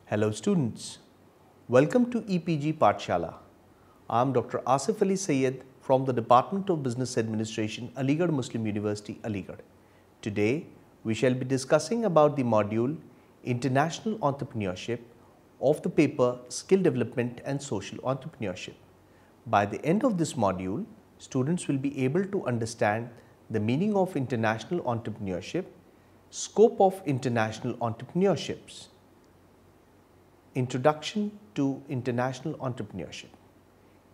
Hello students, welcome to EPG Pathshala. I am Dr. Asif Ali Sayed from the Department of Business Administration, Aligarh Muslim University, Aligarh. Today, we shall be discussing about the module International Entrepreneurship of the paper Skill Development and Social Entrepreneurship. By the end of this module, students will be able to understand the meaning of international entrepreneurship, scope of international entrepreneurships, Introduction to International Entrepreneurship.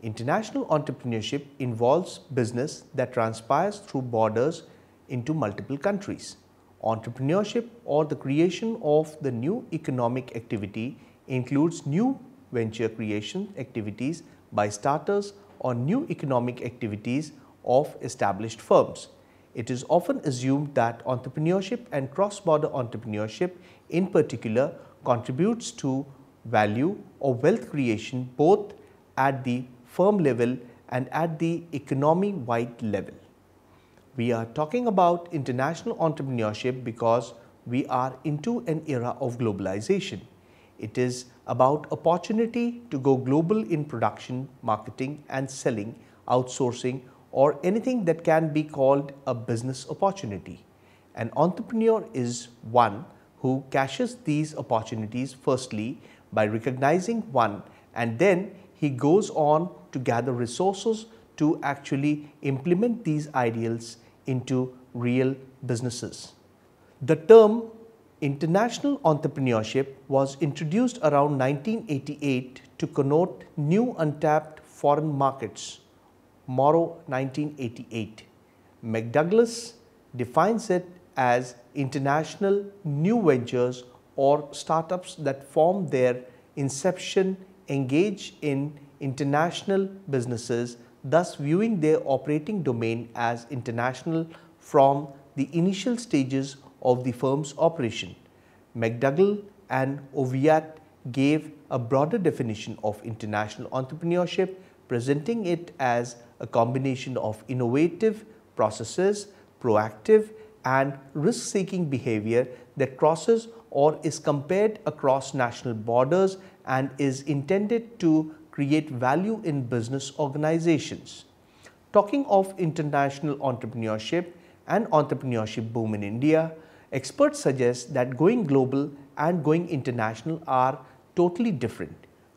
International entrepreneurship involves business that transpires through borders into multiple countries. Entrepreneurship or the creation of the new economic activity includes new venture creation activities by starters or new economic activities of established firms. It is often assumed that entrepreneurship and cross-border entrepreneurship in particular contributes to value or wealth creation both at the firm level and at the economy-wide level. We are talking about international entrepreneurship because we are into an era of globalization. It is about opportunity to go global in production, marketing and selling, outsourcing or anything that can be called a business opportunity. An entrepreneur is one who catches these opportunities firstly by recognizing one, and then he goes on to gather resources to actually implement these ideals into real businesses. The term international entrepreneurship was introduced around 1988 to connote new untapped foreign markets. Morrow 1988. McDouglas defines it as international new ventures or startups that from their inception engage in international businesses, thus viewing their operating domain as international from the initial stages of the firm's operation. McDougall and Oviatt gave a broader definition of international entrepreneurship, presenting it as a combination of innovative processes, proactive and risk-seeking behavior that crosses or is compared across national borders and is intended to create value in business organizations. Talking of international entrepreneurship and entrepreneurship boom in India, experts suggest that going global and going international are totally different.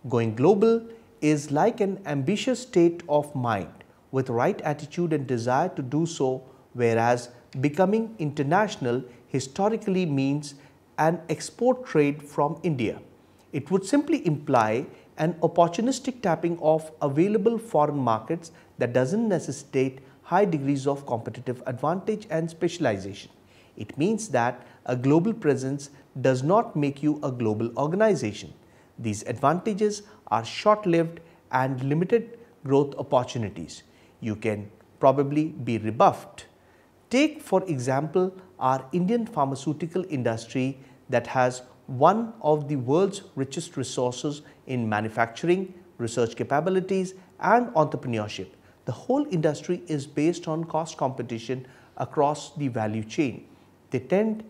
Going global is like an ambitious state of mind with right attitude and desire to do so, whereas becoming international historically means an export trade from India. It would simply imply an opportunistic tapping of available foreign markets that doesn't necessitate high degrees of competitive advantage and specialization. It means that a global presence does not make you a global organization. These advantages are short-lived and limited growth opportunities. You can probably be rebuffed. Take for example our Indian pharmaceutical industry that has one of the world's richest resources in manufacturing, research capabilities and entrepreneurship. The whole industry is based on cost competition across the value chain. They tend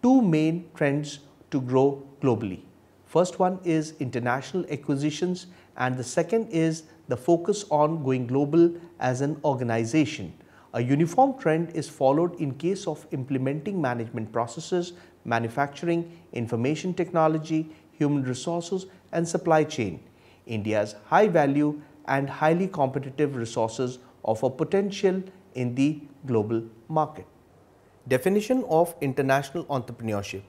two main trends to grow globally. First one is international acquisitions and the second is the focus on going global as an organization. A uniform trend is followed in case of implementing management processes, manufacturing, information technology, human resources and supply chain. India's high value and highly competitive resources offer potential in the global market. Definition of international entrepreneurship.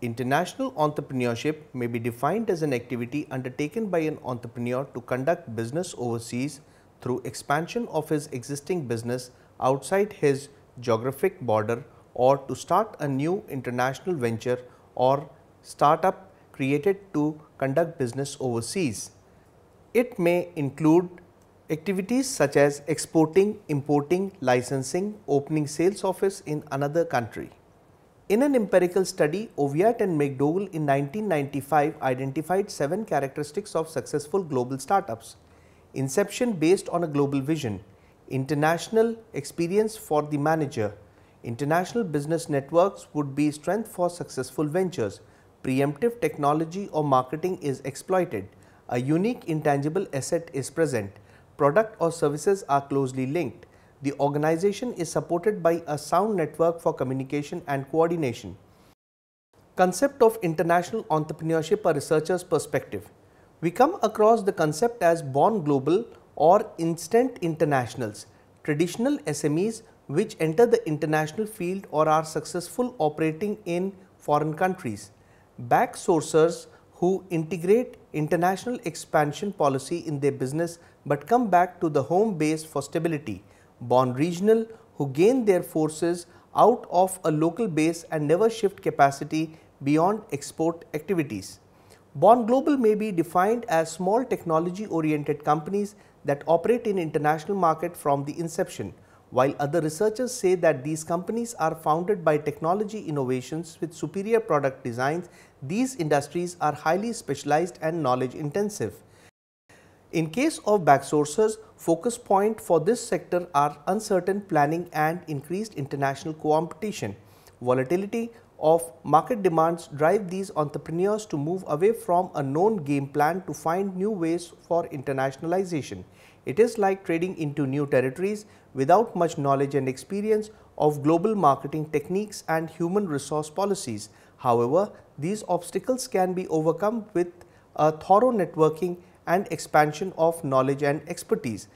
International entrepreneurship may be defined as an activity undertaken by an entrepreneur to conduct business overseas through expansion of his existing business outside his geographic border or to start a new international venture or startup created to conduct business overseas. It may include activities such as exporting, importing, licensing, opening sales office in another country. In an empirical study, Oviatt and McDougall in 1995 identified 7 characteristics of successful global startups. Inception based on a global vision, international experience for the manager, international business networks would be strength for successful ventures, preemptive technology or marketing is exploited, a unique intangible asset is present, product or services are closely linked, the organization is supported by a sound network for communication and coordination. Concept of international entrepreneurship, a researcher's perspective. We come across the concept as born global or instant internationals, traditional SMEs which enter the international field or are successful operating in foreign countries, back sourcers who integrate international expansion policy in their business but come back to the home base for stability, born regional who gain their forces out of a local base and never shift capacity beyond export activities. Born global may be defined as small technology-oriented companies that operate in international market from the inception, while other researchers say that these companies are founded by technology innovations with superior product designs. These industries are highly specialized and knowledge intensive. In case of backsourcers, focus point for this sector are uncertain planning and increased international competition. Volatility of market demands drive these entrepreneurs to move away from a known game plan to find new ways for internationalization. It is like trading into new territories without much knowledge and experience of global marketing techniques and human resource policies. However, these obstacles can be overcome with a thorough networking and expansion of knowledge and expertise.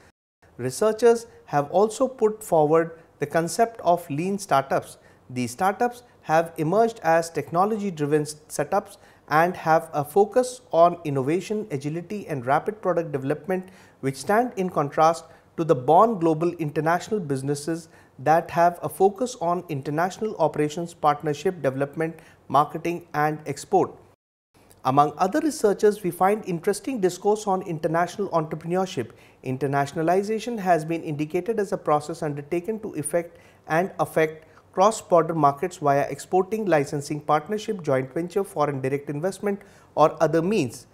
Researchers have also put forward the concept of lean startups. These startups have emerged as technology-driven setups and have a focus on innovation, agility and rapid product development, which stand in contrast to the born global international businesses that have a focus on international operations, partnership, development, marketing and export. Among other researchers, we find interesting discourse on international entrepreneurship. Internationalization has been indicated as a process undertaken to effect and affect cross-border markets via exporting, licensing, partnership, joint venture, foreign direct investment or other means.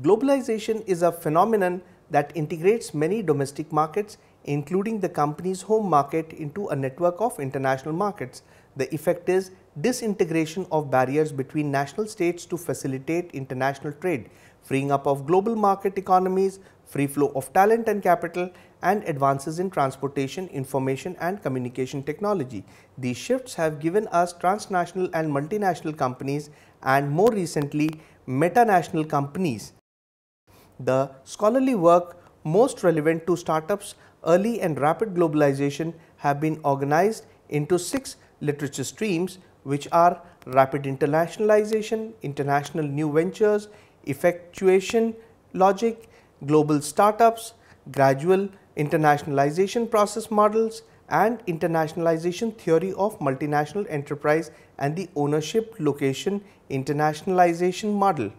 Globalization is a phenomenon that integrates many domestic markets, including the company's home market, into a network of international markets. The effect is disintegration of barriers between national states to facilitate international trade, freeing up of global market economies, free flow of talent and capital, and advances in transportation, information and communication technology. These shifts have given us transnational and multinational companies and more recently metanational companies. The scholarly work most relevant to startups' early and rapid globalization have been organized into 6 literature streams, which are rapid internationalization, international new ventures, effectuation logic, global startups, gradual internationalization process models, and internationalization theory of multinational enterprise and the ownership location internationalization model.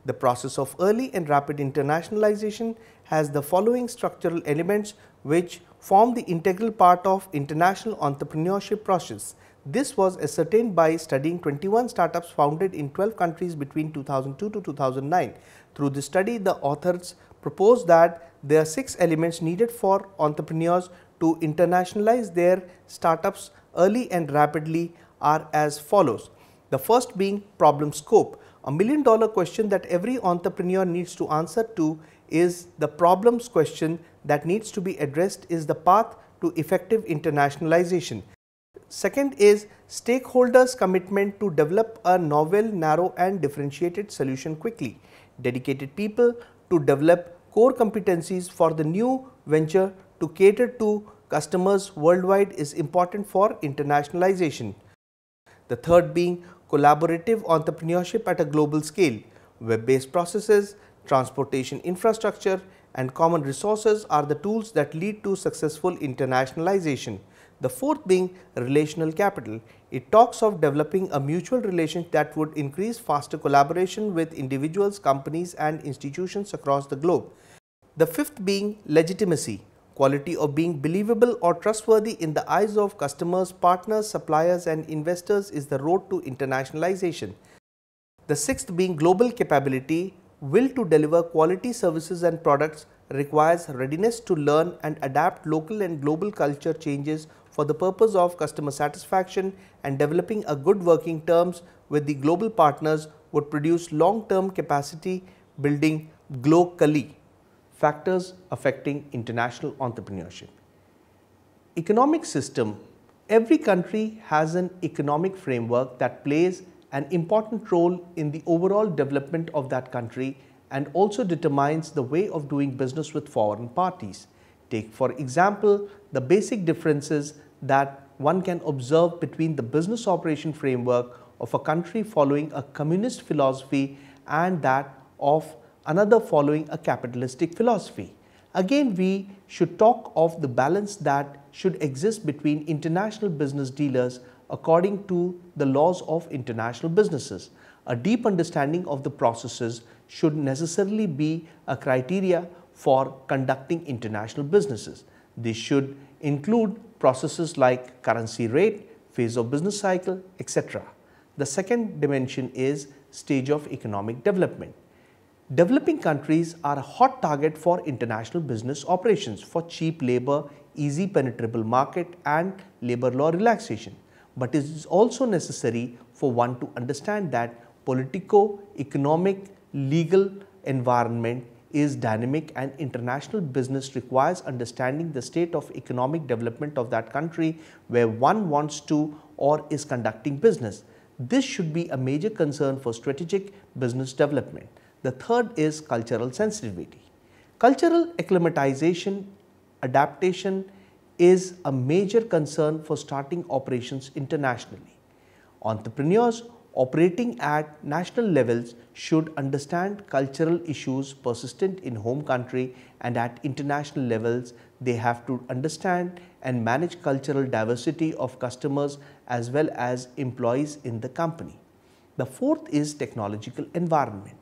The process of early and rapid internationalization has the following structural elements which form the integral part of international entrepreneurship process. This was ascertained by studying 21 startups founded in 12 countries between 2002 to 2009. Through this study, the authors propose that there are 6 elements needed for entrepreneurs to internationalize their startups early and rapidly are as follows. The first being problem scope. A $1 million question that every entrepreneur needs to answer to is the problems question that needs to be addressed is the path to effective internationalization. Second is stakeholders' commitment to develop a novel, narrow and differentiated solution quickly. Dedicated people to develop core competencies for the new venture to cater to customers worldwide is important for internationalization. The third being collaborative entrepreneurship at a global scale. Web-based processes, transportation infrastructure and common resources are the tools that lead to successful internationalization. The fourth being relational capital. It talks of developing a mutual relationship that would increase faster collaboration with individuals, companies and institutions across the globe. The fifth being legitimacy. Quality of being believable or trustworthy in the eyes of customers, partners, suppliers and investors is the road to internationalization. The sixth being global capability, will to deliver quality services and products requires readiness to learn and adapt local and global culture changes for the purpose of customer satisfaction, and developing a good working terms with the global partners would produce long-term capacity building globally. Factors affecting international entrepreneurship. Economic system. Every country has an economic framework that plays an important role in the overall development of that country and also determines the way of doing business with foreign parties. Take for example the basic differences that one can observe between the business operation framework of a country following a communist philosophy and that of another following a capitalistic philosophy. Again, we should talk of the balance that should exist between international business dealers according to the laws of international businesses. A deep understanding of the processes should necessarily be a criteria for conducting international businesses. This should include processes like currency rate, phase of business cycle, etc. The second dimension is stage of economic development. Developing countries are a hot target for international business operations for cheap labor, easy penetrable market and labor law relaxation. But it is also necessary for one to understand that politico-economic legal environment is dynamic and international business requires understanding the state of economic development of that country where one wants to or is conducting business. This should be a major concern for strategic business development. The third is cultural sensitivity. Cultural acclimatization, adaptation is a major concern for starting operations internationally. Entrepreneurs operating at national levels should understand cultural issues persistent in home country, and at international levels they have to understand and manage cultural diversity of customers as well as employees in the company. The fourth is technological environment.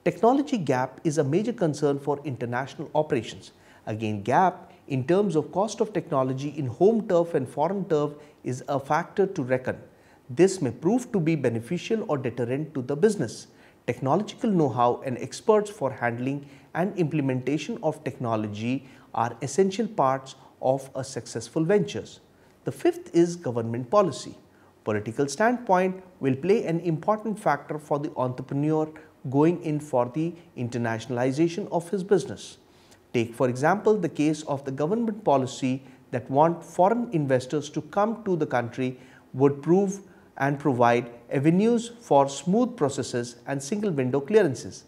Technology gap is a major concern for international operations. Again, gap in terms of cost of technology in home turf and foreign turf is a factor to reckon. This may prove to be beneficial or deterrent to the business. Technological know-how and experts for handling and implementation of technology are essential parts of a successful ventures. The fifth is government policy. Political standpoint will play an important factor for the entrepreneur going in for the internationalization of his business. Take for example the case of the government policy that want foreign investors to come to the country would prove and provide avenues for smooth processes and single window clearances.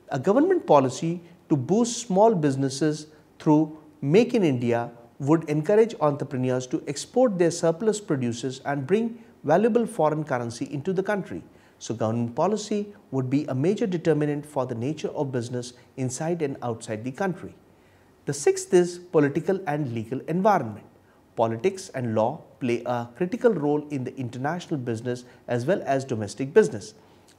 A government policy to boost small businesses through Make in India would encourage entrepreneurs to export their surplus produces and bring valuable foreign currency into the country. So government policy would be a major determinant for the nature of business inside and outside the country. The sixth is political and legal environment. Politics and law play a critical role in the international business as well as domestic business.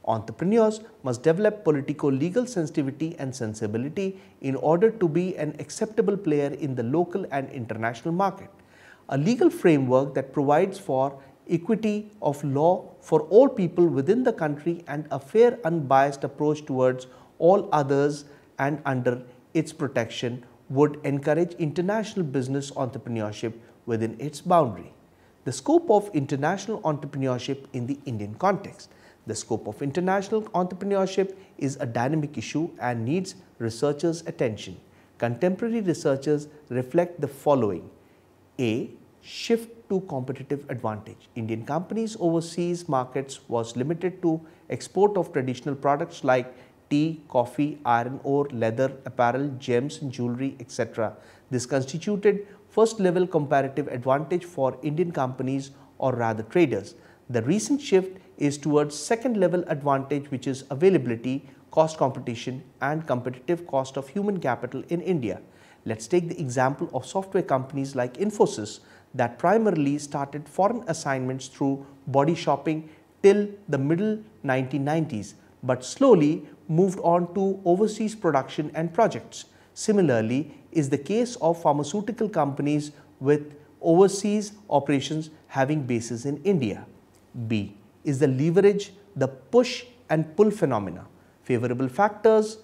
Entrepreneurs must develop politico-legal sensitivity and sensibility in order to be an acceptable player in the local and international market. A legal framework that provides for equity of law for all people within the country and a fair unbiased approach towards all others and under its protection would encourage international business entrepreneurship within its boundary. The scope of international entrepreneurship in the Indian context. The scope of international entrepreneurship is a dynamic issue and needs researchers' attention. Contemporary researchers reflect the following. A. Shift to competitive advantage. Indian companies' overseas markets was limited to export of traditional products like tea, coffee, iron ore, leather, apparel, gems and jewelry, etc. This constituted first level comparative advantage for Indian companies or rather traders. The recent shift is towards second level advantage, which is availability, cost competition and competitive cost of human capital in India. Let's take the example of software companies like Infosys that primarily started foreign assignments through body shopping till the middle 1990s, but slowly moved on to overseas production and projects. Similarly is the case of pharmaceutical companies with overseas operations having bases in India. B is the leverage, the push and pull phenomena. Favorable factors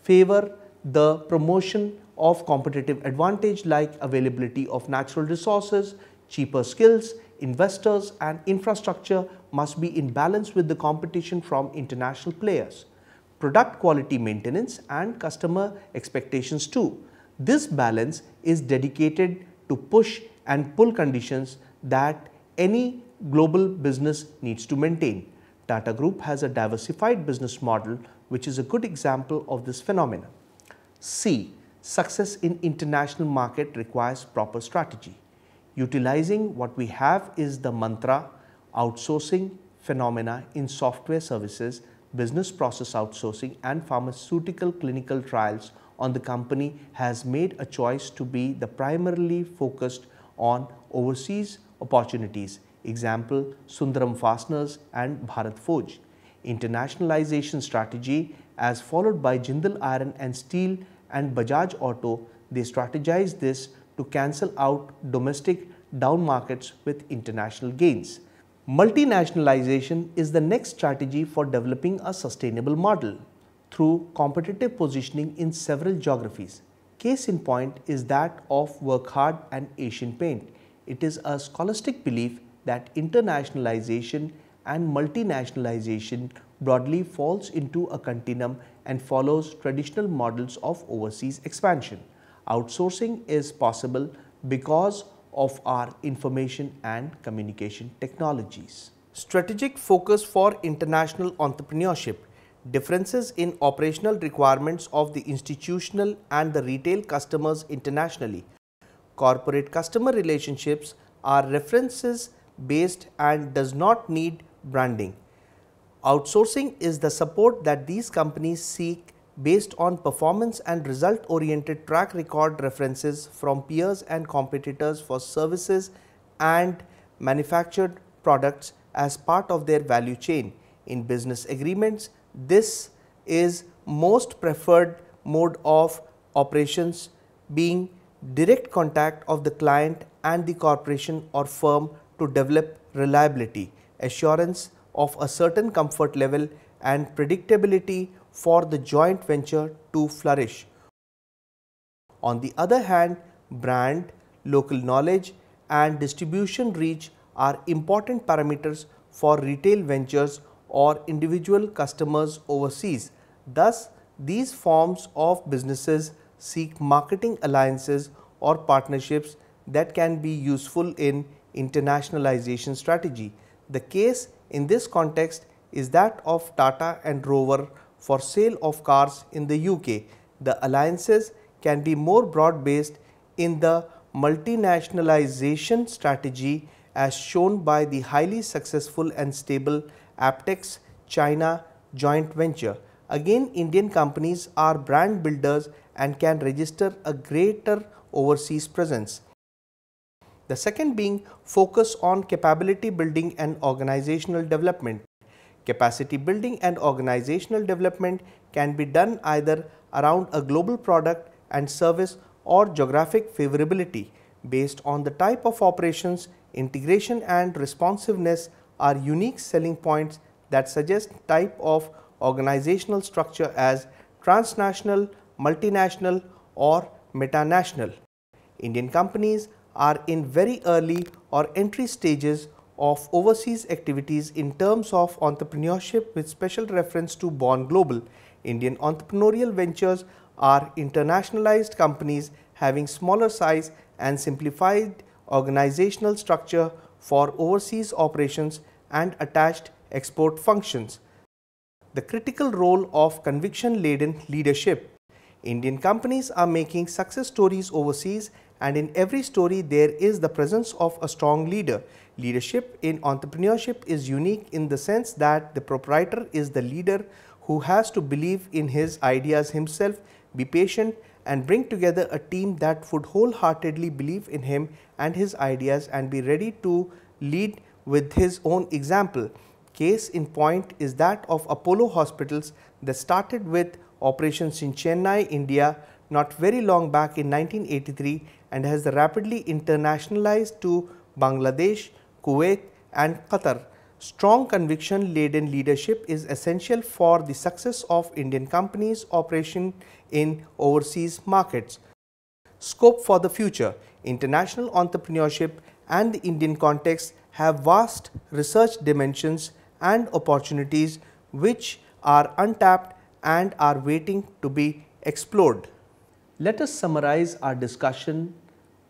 favor the promotion of competitive advantage like availability of natural resources, cheaper skills, investors and infrastructure must be in balance with the competition from international players. Product quality maintenance and customer expectations too. This balance is dedicated to push and pull conditions that any global business needs to maintain. Tata Group has a diversified business model which is a good example of this phenomenon. C. Success in international market requires proper strategy. Utilizing what we have is the mantra outsourcing phenomena in software services, business process outsourcing and pharmaceutical clinical trials on the company has made a choice to be the primarily focused on overseas opportunities. Example, Sundaram Fasteners and Bharat Forge. Internationalization strategy as followed by Jindal Iron and Steel and Bajaj Auto, they strategize this to cancel out domestic down markets with international gains. Multinationalization is the next strategy for developing a sustainable model through competitive positioning in several geographies. Case in point is that of Workhard and Asian Paint. It is a scholastic belief that internationalization and multinationalization broadly falls into a continuum and follows traditional models of overseas expansion. Outsourcing is possible because of our information and communication technologies. Strategic focus for international entrepreneurship. Differences in operational requirements of the institutional and the retail customers internationally. Corporate customer relationships are references based and does not need branding. Outsourcing is the support that these companies seek based on performance and result oriented track record references from peers and competitors for services and manufactured products as part of their value chain. In business agreements, this is most preferred mode of operations being direct contact of the client and the corporation or firm to develop reliability, assurance of a certain comfort level and predictability for the joint venture to flourish. On the other hand, brand, local knowledge and distribution reach are important parameters for retail ventures or individual customers overseas. Thus, these forms of businesses seek marketing alliances or partnerships that can be useful in internationalization strategy. The case in this context is that of Tata and Rover for sale of cars in the UK. The alliances can be more broad-based in the multinationalization strategy as shown by the highly successful and stable Aptex China joint venture. Again, Indian companies are brand builders and can register a greater overseas presence. The second being focus on capability building and organizational development. Capacity building and organizational development can be done either around a global product and service or geographic favorability. Based on the type of operations, integration and responsiveness are unique selling points that suggest type of organizational structure as transnational, multinational or metanational. Indian companies are in very early or entry stages of overseas activities in terms of entrepreneurship with special reference to Born Global. Indian entrepreneurial ventures are internationalized companies having smaller size and simplified organizational structure for overseas operations and attached export functions. The critical role of conviction-laden leadership. Indian companies are making success stories overseas, and in every story there is the presence of a strong leader. Leadership in entrepreneurship is unique in the sense that the proprietor is the leader who has to believe in his ideas himself, be patient and bring together a team that would wholeheartedly believe in him and his ideas and be ready to lead with his own example. Case in point is that of Apollo Hospitals that started with operations in Chennai, India not very long back in 1983 and has rapidly internationalized to Bangladesh, Kuwait and Qatar. Strong conviction-laden leadership is essential for the success of Indian companies' operation in overseas markets. Scope for the future. International entrepreneurship and the Indian context have vast research dimensions and opportunities which are untapped and are waiting to be explored. Let us summarize our discussion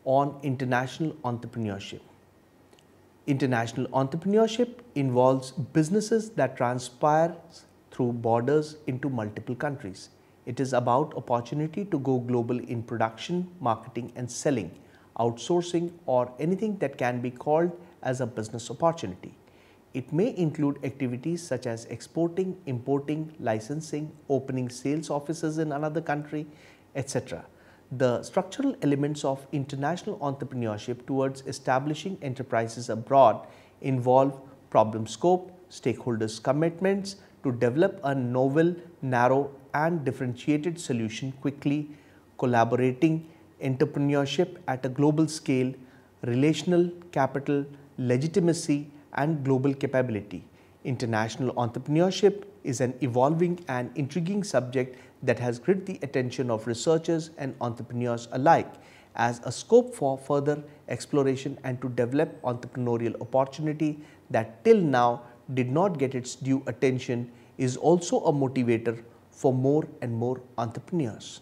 on international entrepreneurship. International entrepreneurship involves businesses that transpire through borders into multiple countries. It is about opportunity to go global in production, marketing and selling, outsourcing or anything that can be called as a business opportunity. It may include activities such as exporting, importing, licensing, opening sales offices in another country, etc. The structural elements of international entrepreneurship towards establishing enterprises abroad involve problem scope, stakeholders' commitments to develop a novel, narrow and differentiated solution quickly, collaborating entrepreneurship at a global scale, relational capital, legitimacy and global capability. International entrepreneurship is an evolving and intriguing subject that has gripped the attention of researchers and entrepreneurs alike as a scope for further exploration and to develop entrepreneurial opportunity that till now did not get its due attention is also a motivator for more and more entrepreneurs.